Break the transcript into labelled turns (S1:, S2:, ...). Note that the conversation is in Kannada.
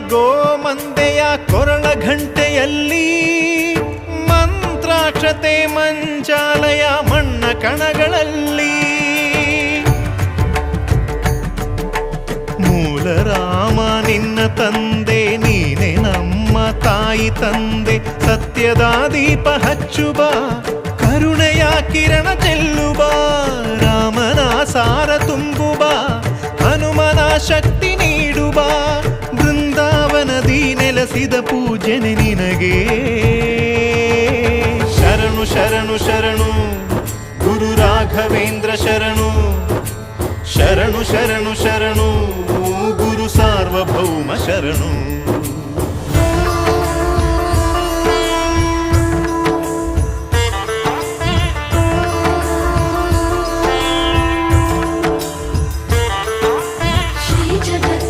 S1: ಗೋಮಂದೆಯ ಕೊರಳ ಘಂಟೆಯಲ್ಲಿ ಮಂತ್ರಾಕ್ಷತೆ ಮಂಚಾಲಯ ಮಣ್ಣ ಕಣಗಳಲ್ಲಿ ಮೂಲ ರಾಮ ನಿನ್ನ ತಂದೆ ನೀನೆ ನಮ್ಮ ತಾಯಿ ತಂದೆ ಸತ್ಯದ ದೀಪ ಹಚ್ಚುಬ ಕರುಣೆಯ ಕಿರಣ ಚೆಲ್ಲುಬ ರಾಮನ ಸಾರ ತುಂಬುಬ ಹನುಮನ ಶಕ್ತಿ ನೀಡುಬ ಬೃಂದಾವನದಿ ನೆಲೆಸಿದ ಪೂಜನೆ ನಿನಗೆ ಶರಣು ಶರಣು ಶರಣು ಗುರು ರಾಘವೇಂದ್ರ ಶರಣು ಶರಣು ಶರಣು ಶರಣು ಗುರು ಸಾರ್ವಭೌಮ ಶರಣು.